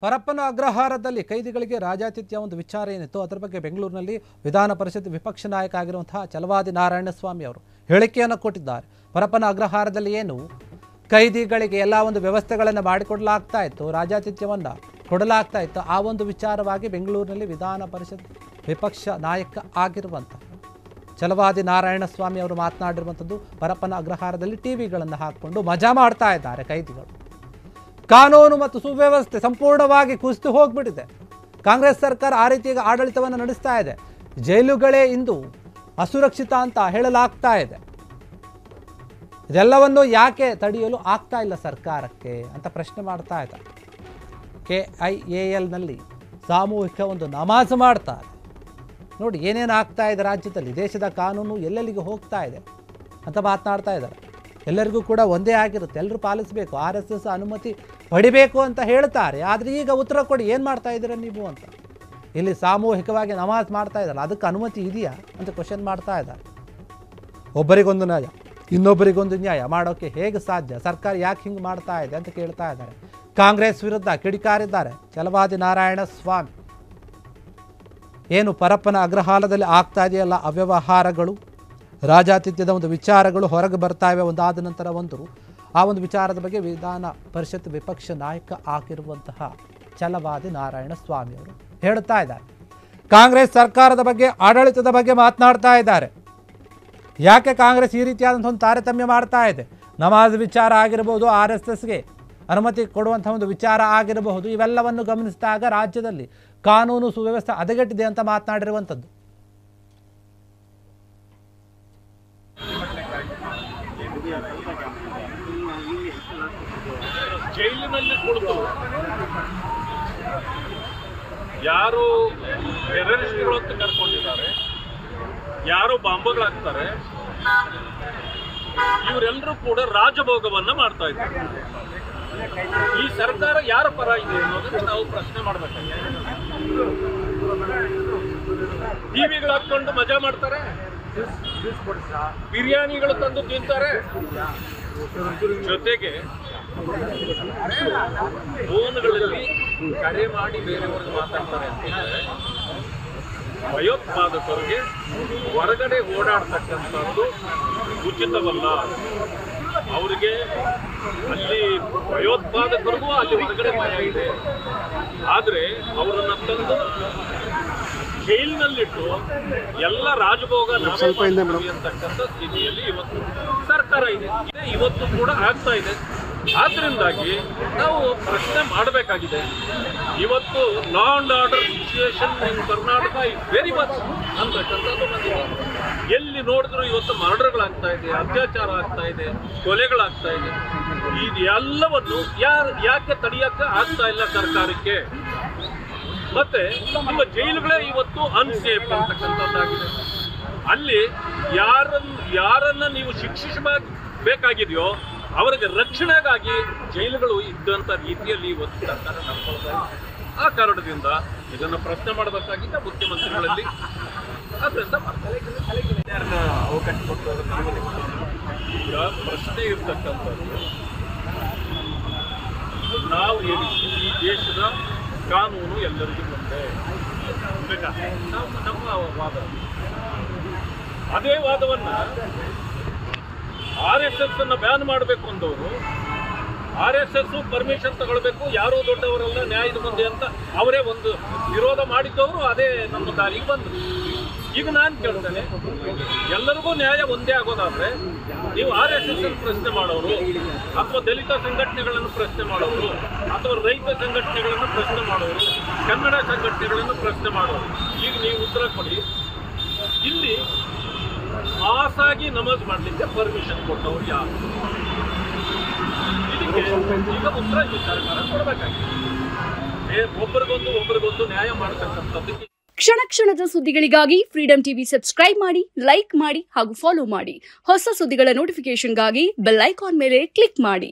ಪರಪ್ಪನ ಅಗ್ರಹಾರದಲ್ಲಿ ಕೈದಿಗಳಿಗೆ ರಾಜಾತಿಥ್ಯ ಒಂದು ವಿಚಾರ ಏನಿತ್ತು ಅದರ ಬಗ್ಗೆ ಬೆಂಗಳೂರಿನಲ್ಲಿ ವಿಧಾನ ಪರಿಷತ್ ವಿಪಕ್ಷ ನಾಯಕ ಆಗಿರುವಂತಹ ಛಲವಾದಿ ನಾರಾಯಣಸ್ವಾಮಿ ಅವರು ಹೇಳಿಕೆಯನ್ನು ಕೊಟ್ಟಿದ್ದಾರೆ. ಪರಪ್ಪನ ಅಗ್ರಹಾರದಲ್ಲಿ ಏನು ಕೈದಿಗಳಿಗೆ ಎಲ್ಲ ಒಂದು ವ್ಯವಸ್ಥೆಗಳನ್ನು ಮಾಡಿಕೊಡಲಾಗ್ತಾ ಇತ್ತು, ರಾಜಾತಿಥ್ಯವನ್ನು ಕೊಡಲಾಗ್ತಾ ಇತ್ತು, ಆ ಒಂದು ವಿಚಾರವಾಗಿ ಬೆಂಗಳೂರಿನಲ್ಲಿ ವಿಧಾನ ಪರಿಷತ್ ವಿಪಕ್ಷ ನಾಯಕ ಆಗಿರುವಂತಹ ಛಲವಾದಿ ನಾರಾಯಣಸ್ವಾಮಿ ಅವರು ಮಾತನಾಡಿರುವಂಥದ್ದು. ಪರಪ್ಪನ ಅಗ್ರಹಾರದಲ್ಲಿ ಟಿವಿಗಳನ್ನು ಹಾಕಿಕೊಂಡು ಮಜಾ ಮಾಡ್ತಾ ಇದ್ದಾರೆ ಕೈದಿಗಳು. ಕಾನೂನು ಮತ್ತು ಸುವ್ಯವಸ್ಥೆ ಸಂಪೂರ್ಣವಾಗಿ ಕುಸಿದು ಹೋಗ್ಬಿಟ್ಟಿದೆ. ಕಾಂಗ್ರೆಸ್ ಸರ್ಕಾರ ಆ ರೀತಿಯಾಗಿ ಆಡಳಿತವನ್ನು ನಡೆಸ್ತಾ ಇದೆ. ಜೈಲುಗಳೇ ಇಂದು ಅಸುರಕ್ಷಿತ ಅಂತ ಹೇಳಲಾಗ್ತಾ ಇದೆ. ಇದೆಲ್ಲವನ್ನು ಯಾಕೆ ತಡೆಯಲು ಆಗ್ತಾ ಇಲ್ಲ ಸರ್ಕಾರಕ್ಕೆ ಅಂತ ಪ್ರಶ್ನೆ ಮಾಡ್ತಾ ಇದ್ದಾರೆ. KIALನಲ್ಲಿ ಸಾಮೂಹಿಕ ಒಂದು ನಮಾಜ್ ಮಾಡ್ತಾರೆ. ನೋಡಿ ಏನೇನು ಆಗ್ತಾ ಇದೆ ರಾಜ್ಯದಲ್ಲಿ, ದೇಶದ ಕಾನೂನು ಎಲ್ಲೆಲ್ಲಿಗೆ ಹೋಗ್ತಾ ಇದೆ ಅಂತ ಮಾತನಾಡ್ತಾ ಇದ್ದಾರೆ. ಎಲ್ಲರಿಗೂ ಕೂಡ ಒಂದೇ ಆಗಿರುತ್ತೆ, ಎಲ್ಲರೂ ಪಾಲಿಸಬೇಕು, RSS ಅನುಮತಿ ಪಡಿಬೇಕು ಅಂತ ಹೇಳ್ತಾರೆ. ಆದರೆ ಈಗ ಉತ್ತರ ಕೊಡಿ, ಏನು ಮಾಡ್ತಾ ಇದ್ದೀರಾ ನೀವು ಅಂತ. ಇಲ್ಲಿ ಸಾಮೂಹಿಕವಾಗಿ ನಮಾಜ್ ಮಾಡ್ತಾ ಇದ್ದಾರೆ, ಅದಕ್ಕೆ ಅನುಮತಿ ಇದೆಯಾ ಅಂತ ಕ್ವಶನ್ ಮಾಡ್ತಾ ಇದ್ದಾರೆ. ಒಬ್ಬರಿಗೊಂದು ನ್ಯಾಯ ಇನ್ನೊಬ್ಬರಿಗೊಂದು ನ್ಯಾಯ ಮಾಡೋಕ್ಕೆ ಹೇಗೆ ಸಾಧ್ಯ, ಸರ್ಕಾರ ಯಾಕೆ ಹಿಂಗೆ ಮಾಡ್ತಾ ಇದೆ ಅಂತ ಕೇಳ್ತಾ ಇದ್ದಾರೆ. ಕಾಂಗ್ರೆಸ್ ವಿರುದ್ಧ ಕಿಡಿಕಾರಿದ್ದಾರೆ ಛಲವಾದಿ ನಾರಾಯಣಸ್ವಾಮಿ. ಏನು ಪರಪ್ಪನ ಅಗ್ರಹಾರದಲ್ಲಿ ಆಗ್ತಾ ಇದೆಯಲ್ಲ ಅವ್ಯವಹಾರಗಳು, ರಾಜಾತಿಥ್ಯದ ಒಂದು ವಿಚಾರಗಳು ಹೊರಗೆ ಬರ್ತಾ ಇವೆ ಒಂದಾದ ನಂತರ ಒಂದು. ಆ ಒಂದು ವಿಚಾರದ ಬಗ್ಗೆ ವಿಧಾನ ಪರಿಷತ್ ವಿಪಕ್ಷ ನಾಯಕ ಆಗಿರುವಂತಹ ಛಲವಾದಿ ನಾರಾಯಣಸ್ವಾಮಿ ಅವರು ಹೇಳ್ತಾ ಇದ್ದಾರೆ. ಕಾಂಗ್ರೆಸ್ ಸರ್ಕಾರದ ಬಗ್ಗೆ, ಆಡಳಿತದ ಬಗ್ಗೆ ಮಾತನಾಡ್ತಾ ಇದ್ದಾರೆ. ಯಾಕೆ ಕಾಂಗ್ರೆಸ್ ಈ ರೀತಿಯಾದಂಥ ಒಂದು ತಾರತಮ್ಯ ಮಾಡ್ತಾ ಇದೆ, ನಮಾಜ್ ವಿಚಾರ ಆಗಿರಬಹುದು, RSSಗೆ ಅನುಮತಿ ಕೊಡುವಂಥ ಒಂದು ವಿಚಾರ ಆಗಿರಬಹುದು, ಇವೆಲ್ಲವನ್ನು ಗಮನಿಸಿದಾಗ ರಾಜ್ಯದಲ್ಲಿ ಕಾನೂನು ಸುವ್ಯವಸ್ಥೆ ಹದಗೆಟ್ಟಿದೆ ಅಂತ ಮಾತನಾಡಿರುವಂಥದ್ದು. ಜೈಲಿನಲ್ಲಿ ಕುಳಿತು ಯಾರು ಟೆರರಿಸ್ಟ್ಗಳು ಅಂತ ಕರ್ಕೊಂಡಿದ್ದಾರೆ, ಯಾರು ಬಾಂಬುಗಳಾಗ್ತಾರೆ, ಇವರೆಲ್ಲರೂ ಕೂಡ ರಾಜಭೋಗವನ್ನ ಮಾಡ್ತಾ ಇದ್ದಾರೆ. ಈ ಸರ್ಕಾರ ಯಾರ ಪರ ಇದೆ ಅನ್ನೋದನ್ನ ನಾವು ಪ್ರಶ್ನೆ ಮಾಡಬೇಕಾಗಿದೆ. ಟಿವಿಗಳು ಹಾಕೊಂಡು ಮಜಾ ಮಾಡ್ತಾರೆ, ಬಿರಿಯಾನಿಗಳು ತಂದು ತಿಂತಾರೆ, ಜೊತೆಗೆ ಫೋನ್ಗಳಲ್ಲಿ ಕರೆ ಮಾಡಿ ಬೇರೆಯವ್ರಿಗೆ ಮಾತಾಡ್ತಾರೆ ಅಂತಂದ್ರೆ ಭಯೋತ್ಪಾದಕರಿಗೆ ಹೊರಗಡೆ ಓಡಾಡ್ತಕ್ಕಂಥದ್ದು ಉಚಿತವಲ್ಲ. ಅವರಿಗೆ ಅಲ್ಲಿ ಭಯೋತ್ಪಾದಕರಿಗೂ ಅಲ್ಲಿ ಹೊರಗಡೆ ಭಯ ಇದೆ. ಆದರೆ ಅವರನ್ನ ತಂದು ಜೈಲಿನಲ್ಲಿಟ್ಟು ಎಲ್ಲ ರಾಜಭೋಗ ಅಂತಕ್ಕಂಥ ಸ್ಥಿತಿಯಲ್ಲಿ ಇವತ್ತು ಸರ್ಕಾರ ಇದೆ. ಇವತ್ತು ಕೂಡ ಆಗ್ತಾ ಇದೆ. ಆದ್ರಿಂದಾಗಿ ನಾವು ಪ್ರಶ್ನೆ ಮಾಡಬೇಕಾಗಿದೆ. ಇವತ್ತು law and order situation in Karnataka is very much ಅಂತಕ್ಕಂಥದ್ದು ಬಂದಿದೆ. ಎಲ್ಲಿ ನೋಡಿದ್ರು ಇವತ್ತು ಮರ್ಡರ್ಗಳಾಗ್ತಾ ಇದೆ, ಅತ್ಯಾಚಾರ ಆಗ್ತಾ ಇದೆ, ಕೊಲೆಗಳಾಗ್ತಾ ಇದೆ. ಇದೆಲ್ಲವನ್ನು ಯಾಕೆ ತಡೆಯಕ್ಕೆ ಆಗ್ತಾ ಇಲ್ಲ ಸರ್ಕಾರಕ್ಕೆ? ಮತ್ತೆ ನಿಮ್ಮ ಜೈಲುಗಳೇ ಇವತ್ತು ಅನ್ಸೇಫ್ ಅಂತಕ್ಕಂಥದ್ದಾಗಿದೆ. ಅಲ್ಲಿ ಯಾರನ್ನ ನೀವು ಶಿಕ್ಷಿಸಬೇಕಾಗಿದೆಯೋ ಅವರಿಗೆ ರಕ್ಷಣೆಗಾಗಿ ಜೈಲುಗಳು ಇದ್ದಂಥ ರೀತಿಯಲ್ಲಿ ಇವತ್ತು ಸರ್ಕಾರ ನಡ್ಕೊಳ್ತಾ ಇದೆ. ಆ ಕಾರಣದಿಂದ ಇದನ್ನು ಪ್ರಶ್ನೆ ಮಾಡಬೇಕಾಗಿದ್ದ ಮುಖ್ಯಮಂತ್ರಿಗಳಲ್ಲಿ. ಅದರಿಂದ ಅವಕಾಶ ಈಗ ಪ್ರಶ್ನೆ ಇರ್ತಕ್ಕಂಥದ್ದು, ನಾವು ಹೇಳಿದ್ವಿ ಈ ದೇಶದ ಕಾನೂನು ಎಲ್ಲರಿಗೂ ಒಂದೇ. ನಮ್ಮ ವಾದ, ಅದೇ ವಾದವನ್ನ RSS ಅನ್ನ ಬ್ಯಾನ್ ಮಾಡಬೇಕು ಅಂದವರು, RSS ಪರ್ಮಿಷನ್ ತಗೊಳ್ಬೇಕು, ಯಾರೋ ದೊಡ್ಡವರೆಲ್ಲ ನ್ಯಾಯದ ಮುಂದೆ ಅಂತ ಅವರೇ ಒಂದು ವಿರೋಧ ಮಾಡಿದ್ದವರು ಅದೇ ನಮ್ಮ ದಾರಿಗೆ ಬಂದರು. ಈಗ ನಾನು ಕೇಳ್ತೇನೆ, ಎಲ್ಲರಿಗೂ ನ್ಯಾಯ ಒಂದೇ ಆಗೋದಾದ್ರೆ ನೀವು RSS ಅನ್ನು ಪ್ರಶ್ನೆ ಮಾಡೋರು, ಅಥವಾ ದಲಿತ ಸಂಘಟನೆಗಳನ್ನು ಪ್ರಶ್ನೆ ಮಾಡೋರು, ಅಥವಾ ರೈತ ಸಂಘಟನೆಗಳನ್ನು ಪ್ರಶ್ನೆ ಮಾಡೋರು, ಕನ್ನಡ ಸಂಘಟನೆಗಳನ್ನು ಪ್ರಶ್ನೆ ಮಾಡೋರು, ಈಗ ನೀವು ಉತ್ತರ ಕೊಡಿ. ಇಲ್ಲಿ ಮಾಸಾಗಿ ನಮಾಜ್ ಮಾಡಲಿಕ್ಕೆ ಪರ್ಮಿಷನ್ ಕೊಟ್ಟವರು ಯಾರು? ಇದಕ್ಕೆ ಈಗ ಉತ್ತರ ಈ ಸರ್ಕಾರ ಕೊಡಬೇಕಾಗಿದೆ. ಒಬ್ಬರಿಗೊಂದು ನ್ಯಾಯ ಮಾಡತಕ್ಕಂಥದ್ದಕ್ಕೆ. ಕ್ಷಣ ಕ್ಷಣದ ಸುದ್ದಿಗಳಿಗಾಗಿ ಫ್ರೀಡಂ ಟಿವಿ ಸಬ್ಸ್ಕ್ರೈಬ್ ಮಾಡಿ, ಲೈಕ್ ಮಾಡಿ ಹಾಗೂ ಫಾಲೋ ಮಾಡಿ. ಹೊಸ ಸುದ್ದಿಗಳ ನೋಟಿಫಿಕೇಶನ್ಗಾಗಿ ಬೆಲ್ ಐಕಾನ್ ಮೇಲೆ ಕ್ಲಿಕ್ ಮಾಡಿ.